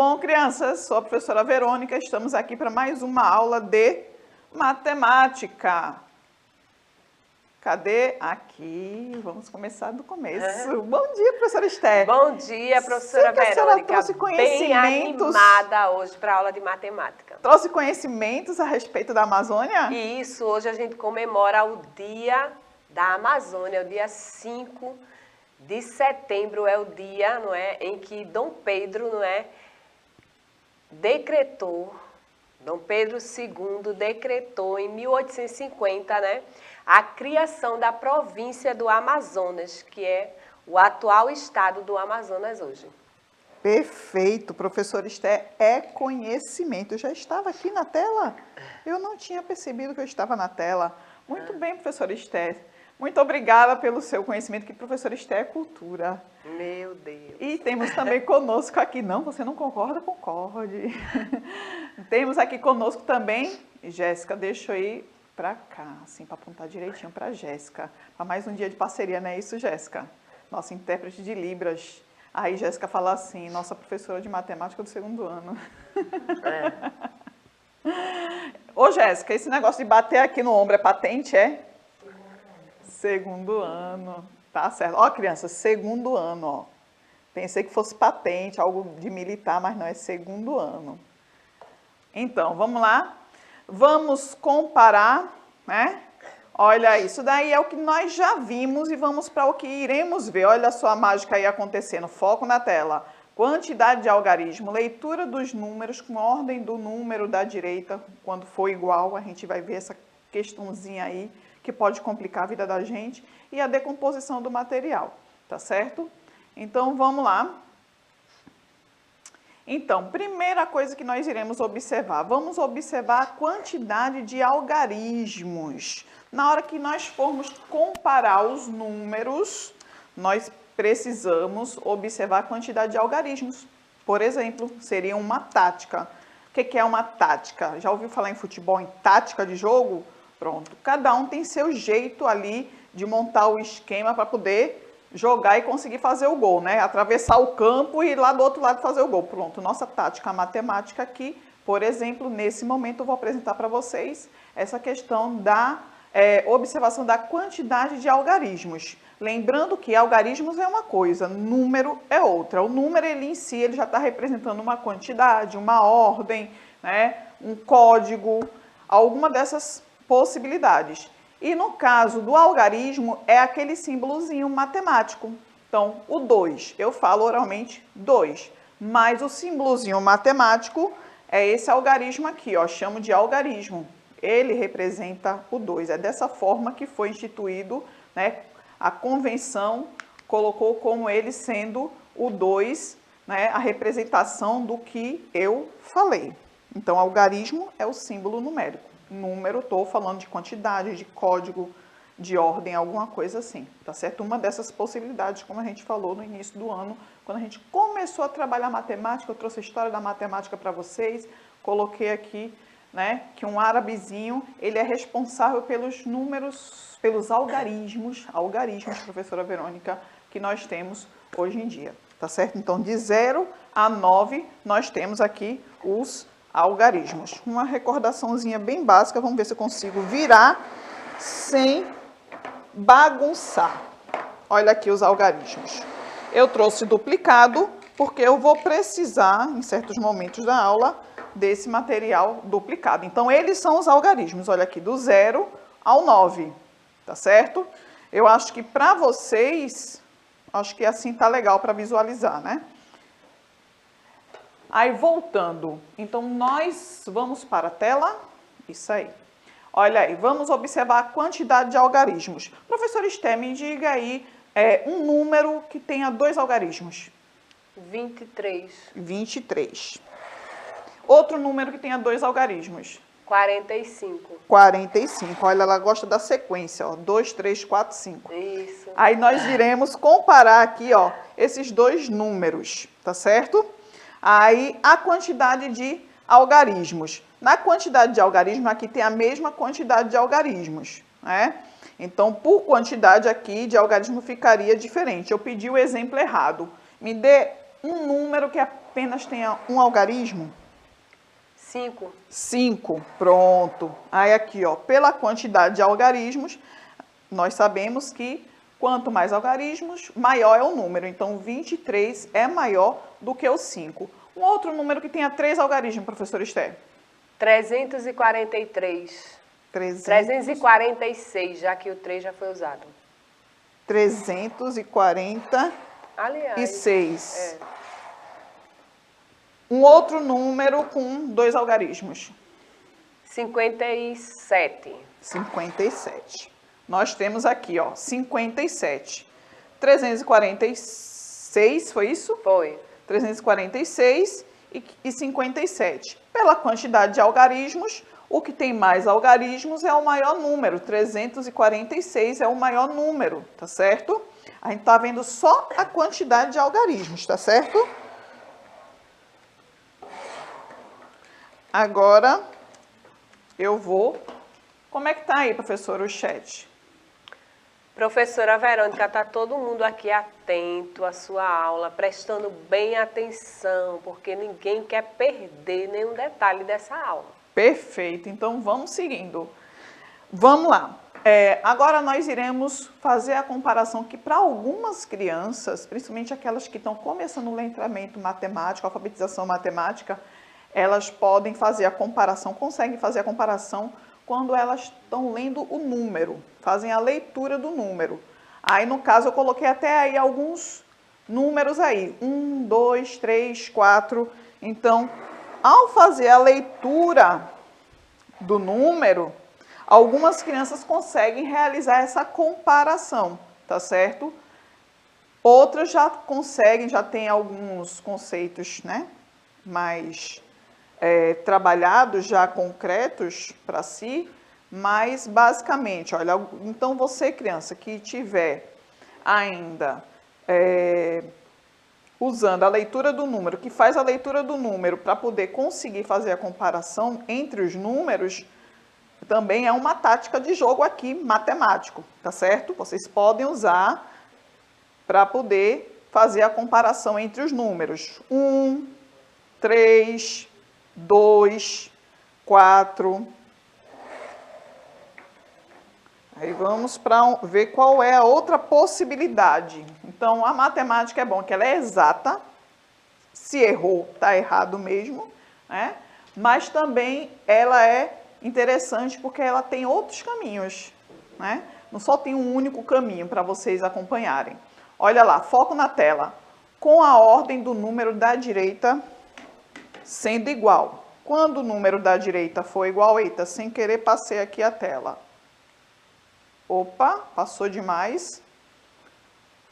bom, crianças? Sou a professora Verônica, estamos aqui para mais uma aula de matemática. Cadê? Aqui, vamos começar do começo. Bom dia, professora Esther. Bom dia, professora Sei que a senhora Verônica. trouxe Bem animada hoje para a aula de matemática. Trouxe conhecimentos a respeito da Amazônia? E isso, hoje a gente comemora o Dia da Amazônia, o dia 5 de setembro é o dia, não é, em que Dom Pedro, não é, Dom Pedro II decretou em 1850, né, a criação da província do Amazonas, que é o atual estado do Amazonas hoje. Perfeito, professora Esther, é conhecimento. Eu já estava aqui na tela? Eu não tinha percebido que eu estava na tela. Muito bem, professora Esther. Muito obrigada pelo seu conhecimento, que professora Esther é cultura. Meu Deus. E temos também conosco aqui, não, você não concorda? Concorde. Temos aqui conosco também, Jéssica, deixa eu ir para cá, assim, para apontar direitinho para Jéssica. Para mais um dia de parceria, não é isso, Jéssica? Nossa intérprete de Libras. Aí Jéssica fala assim, nossa professora de matemática do segundo ano. Ô Jéssica, esse negócio de bater aqui no ombro é patente, é? Segundo ano, tá certo. Ó, criança, segundo ano, ó. Pensei que fosse patente, algo de militar, mas não, é segundo ano. Então, vamos lá. Vamos comparar, né? Olha, isso daí é o que nós já vimos e vamos para o que iremos ver. Olha só a mágica aí acontecendo. Foco na tela. Quantidade de algarismo, leitura dos números com ordem do número da direita, quando for igual, a gente vai ver essa questãozinha aí, que pode complicar a vida da gente, e a decomposição do material, tá certo? Então, vamos lá. Então, primeira coisa que nós iremos observar, vamos observar a quantidade de algarismos. Na hora que nós formos comparar os números, nós precisamos observar a quantidade de algarismos. Por exemplo, seria uma tática. O que é uma tática? Já ouviu falar em futebol, em tática de jogo? Pronto, cada um tem seu jeito ali de montar o esquema para poder jogar e conseguir fazer o gol, né? Atravessar o campo e ir lá do outro lado fazer o gol. Pronto, nossa tática matemática aqui, por exemplo, nesse momento eu vou apresentar para vocês essa questão da observação da quantidade de algarismos. Lembrando que algarismos é uma coisa, número é outra. O número ele em si ele já está representando uma quantidade, uma ordem, né? Um código, alguma dessas possibilidades. E no caso do algarismo, é aquele símbolozinho matemático. Então, o 2, eu falo oralmente 2, mas o símbolozinho matemático é esse algarismo aqui, ó, chamo de algarismo. Ele representa o 2. É dessa forma que foi instituído, né? A convenção colocou como ele sendo o 2, né? A representação do que eu falei. Então, algarismo é o símbolo numérico. Número, estou falando de quantidade, de código, de ordem, alguma coisa assim, tá certo? Uma dessas possibilidades, como a gente falou no início do ano, quando a gente começou a trabalhar matemática, eu trouxe a história da matemática para vocês, coloquei aqui, né, que um árabezinho, ele é responsável pelos números, pelos algarismos, professora Verônica, que nós temos hoje em dia, tá certo? Então, de 0 a 9, nós temos aqui os algarismos. Uma recordaçãozinha bem básica, vamos ver se eu consigo virar sem bagunçar. Olha aqui os algarismos. Eu trouxe duplicado porque eu vou precisar, em certos momentos da aula, desse material duplicado. Então, eles são os algarismos. Olha aqui, do 0 ao 9, tá certo? Eu acho que para vocês, acho que assim tá legal para visualizar, né? Aí, voltando, então nós vamos para a tela, isso aí. Olha aí, vamos observar a quantidade de algarismos. Professor Esther, me diga aí um número que tenha 2 algarismos. 23. 23. Outro número que tenha 2 algarismos. 45. 45. Olha, ela gosta da sequência, ó. 2, 3, 4, 5. Isso. Aí nós iremos comparar aqui, ó, esses 2 números, tá certo? Aí, a quantidade de algarismos. Na quantidade de algarismos, aqui tem a mesma quantidade de algarismos, né? Então, por quantidade aqui de algarismo ficaria diferente. Eu pedi o exemplo errado. Me dê um número que é apenas tenha um algarismo? 5. 5, pronto. Aí aqui, ó, pela quantidade de algarismos, nós sabemos que quanto mais algarismos, maior é o número. Então, 23 é maior do que o 5. Um outro número que tenha 3 algarismos, professor Esther? 343. 346, já que o 3 já foi usado. 346. Aliás, Um outro número com 2 algarismos. 57. 57. Nós temos aqui, ó, 57. 346, foi isso? Foi. 346 e 57. Pela quantidade de algarismos, o que tem mais algarismos é o maior número. 346 é o maior número, tá certo? A gente tá vendo só a quantidade de algarismos, tá certo? Agora, eu vou... Como é que tá aí, professor, o chat? Professora Verônica, está todo mundo aqui atento à sua aula, prestando bem atenção, porque ninguém quer perder nenhum detalhe dessa aula. Perfeito, então vamos seguindo. Vamos lá. Agora nós iremos fazer a comparação que para algumas crianças, principalmente aquelas que estão começando o letramento matemático, alfabetização matemática, elas podem fazer a comparação, conseguem fazer a comparação quando elas estão lendo o número, fazem a leitura do número. Aí, no caso, eu coloquei até aí alguns números aí, 1, 2, 3, 4. Então, ao fazer a leitura do número, algumas crianças conseguem realizar essa comparação, tá certo? Outras já conseguem, já tem alguns conceitos, né, mais trabalhados, já concretos para si, mas basicamente, olha, então você, criança, que tiver ainda usando a leitura do número, que faz a leitura do número para poder conseguir fazer a comparação entre os números, também é uma tática de jogo aqui matemático, tá certo? Vocês podem usar para poder fazer a comparação entre os números. 1, 3, 2, 4. Aí vamos para ver qual é a outra possibilidade. Então, a matemática é bom que ela é exata. Se errou, está errado mesmo, né? Mas também ela é interessante porque ela tem outros caminhos, né? Não só tem um único caminho para vocês acompanharem. Olha lá, foco na tela. Com a ordem do número da direita sendo igual. Quando o número da direita for igual, eita, sem querer passei aqui a tela. Opa, passou demais.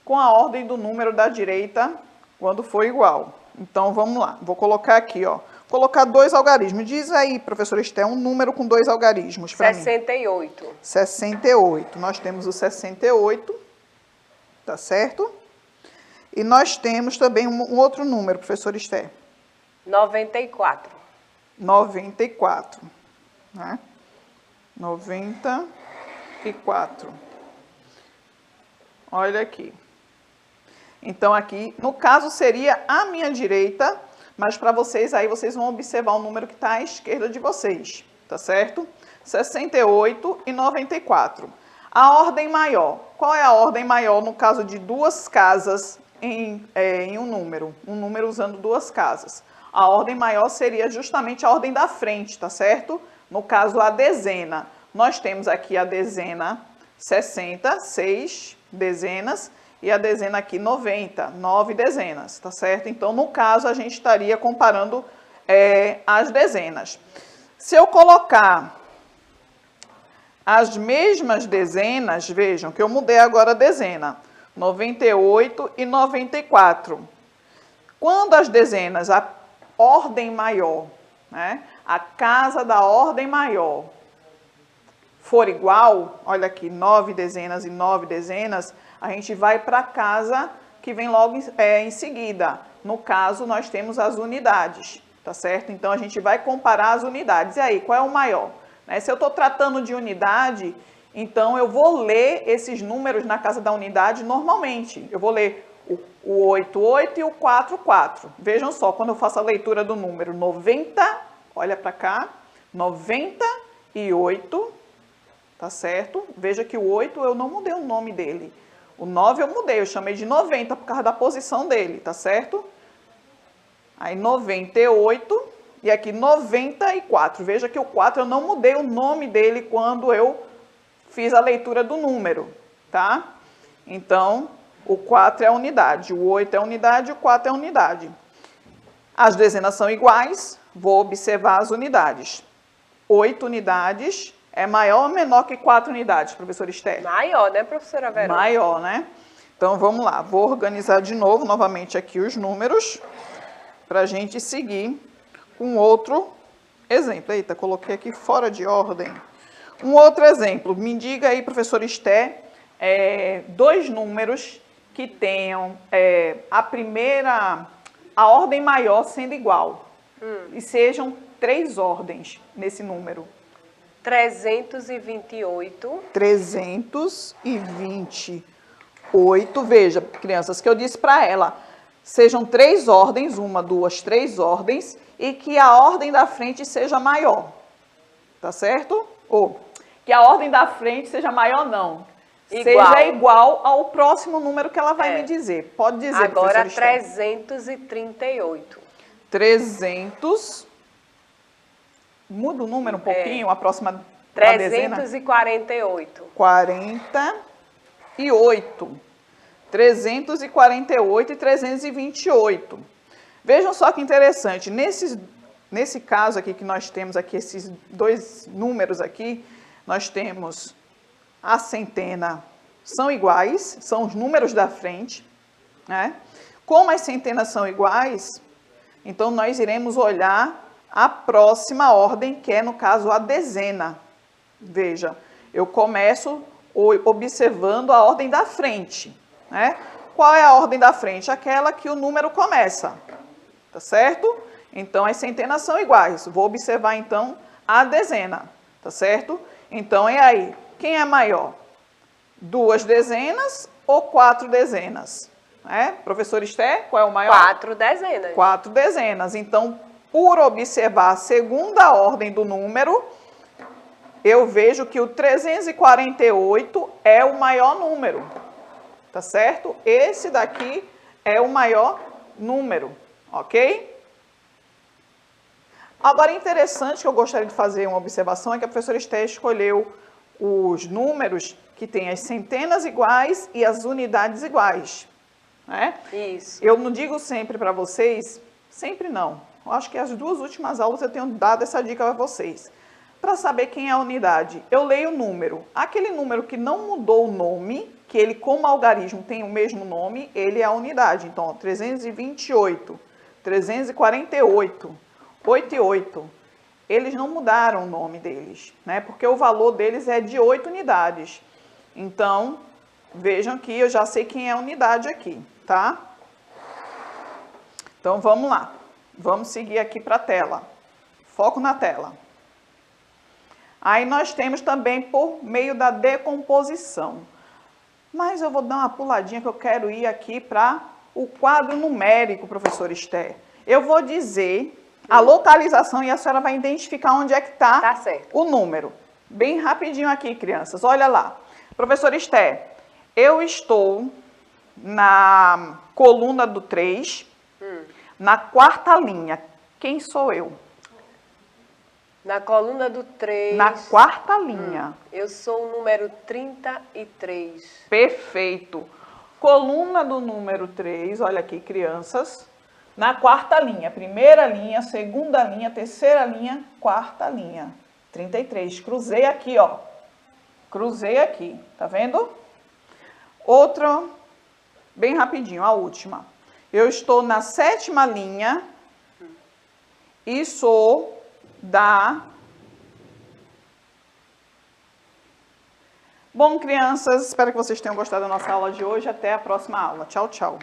Com a ordem do número da direita quando for igual. Então, vamos lá. Vou colocar aqui, ó. Colocar 2 algarismos. Diz aí, professora Esther, um número com 2 algarismos para mim. 68. 68. Nós temos o 68, tá certo? E nós temos também um outro número, professora Esther. 94. 94, né? 94. Olha aqui. Então, aqui, no caso, seria à minha direita, mas para vocês, aí vocês vão observar o número que está à esquerda de vocês, tá certo? 68 e 94. A ordem maior. Qual é a ordem maior no caso de duas casas em um número usando duas casas? A ordem maior seria justamente a ordem da frente, tá certo? No caso, a dezena. Nós temos aqui a dezena 60, 6 dezenas, e a dezena aqui 90, 9 dezenas, tá certo? Então, no caso, a gente estaria comparando as dezenas. Se eu colocar as mesmas dezenas, vejam que eu mudei agora a dezena, 98 e 94. Quando as dezenas, a ordem maior, né, a casa da ordem maior for igual, olha aqui, 9 dezenas e 9 dezenas, a gente vai para a casa que vem logo em seguida. No caso, nós temos as unidades, tá certo? Então, a gente vai comparar as unidades. E aí, qual é o maior? Né? Se eu estou tratando de unidade, então eu vou ler esses números na casa da unidade normalmente. Eu vou ler O 8, 8 e o 4, 4. Vejam só, quando eu faço a leitura do número 90, olha para cá, 98, tá certo? Veja que o 8 eu não mudei o nome dele. O 9 eu mudei, eu chamei de 90 por causa da posição dele, tá certo? Aí 98 e aqui 94. Veja que o 4 eu não mudei o nome dele quando eu fiz a leitura do número, tá? Então, o 4 é a unidade, o 8 é a unidade, o 4 é a unidade. As dezenas são iguais, vou observar as unidades. 8 unidades é maior ou menor que 4 unidades, professora Esther? Maior, né, professora Verônica? Maior, né? Então, vamos lá. Vou organizar de novo, novamente, aqui os números, para a gente seguir com outro exemplo. Eita, coloquei aqui fora de ordem. Um outro exemplo. Me diga aí, professora Esther, dois números que tenham a ordem maior sendo igual. E sejam 3 ordens nesse número. 328. 328. Veja, crianças, que eu disse para ela, sejam 3 ordens, 1, 2, 3 ordens, e que a ordem da frente seja maior. Tá certo? Ou que a ordem da frente seja maior, não. Igual. Seja igual ao próximo número que ela vai me dizer. Pode dizer, agora, professora Esther. 338. 300. Muda o número um pouquinho, a próxima a dezena. 348. 48. 348 e 328. Vejam só que interessante. Nesse caso aqui que nós temos aqui, esses dois números aqui, nós temos a centena, são iguais, são os números da frente, né? Como as centenas são iguais, então nós iremos olhar a próxima ordem, que é, no caso, a dezena. Veja, eu começo observando a ordem da frente, né? Qual é a ordem da frente? Aquela que o número começa, tá certo? Então, as centenas são iguais. Vou observar, então, a dezena, tá certo? Então, é aí. Quem é maior? 2 dezenas ou 4 dezenas? Professora Esther, qual é o maior? 4 dezenas. 4 dezenas. Então, por observar a segunda ordem do número, eu vejo que o 348 é o maior número, tá certo? Esse daqui é o maior número, ok? Agora, interessante que eu gostaria de fazer uma observação é que a professora Esther escolheu os números que têm as centenas iguais e as unidades iguais, né? Isso. Eu não digo sempre para vocês, sempre não. Eu acho que as 2 últimas aulas eu tenho dado essa dica para vocês. Para saber quem é a unidade, eu leio o número. Aquele número que não mudou o nome, que ele como algarismo tem o mesmo nome, ele é a unidade. Então, ó, 328, 348, 8 e 8. Eles não mudaram o nome deles, né? Porque o valor deles é de 8 unidades. Então, vejam que eu já sei quem é a unidade aqui, tá? Então, vamos lá. Vamos seguir aqui para a tela. Foco na tela. Aí nós temos também por meio da decomposição. Mas eu vou dar uma puladinha que eu quero ir aqui para o quadro numérico, professora Esther. Eu vou dizer a localização e a senhora vai identificar onde é que está o número. Bem rapidinho aqui, crianças. Olha lá. Professora Esther, eu estou na coluna do 3, na 4ª linha. Quem sou eu? Na coluna do 3. Na 4ª linha. Eu sou o número 33. Perfeito. Coluna do número 3, olha aqui, crianças. Na 4ª linha. 1ª linha, 2ª linha, 3ª linha, 4ª linha. 33. Cruzei aqui, ó. Cruzei aqui. Tá vendo? Outra, bem rapidinho, a última. Eu estou na 7ª linha e sou da... Bom, crianças, espero que vocês tenham gostado da nossa aula de hoje. Até a próxima aula. Tchau, tchau.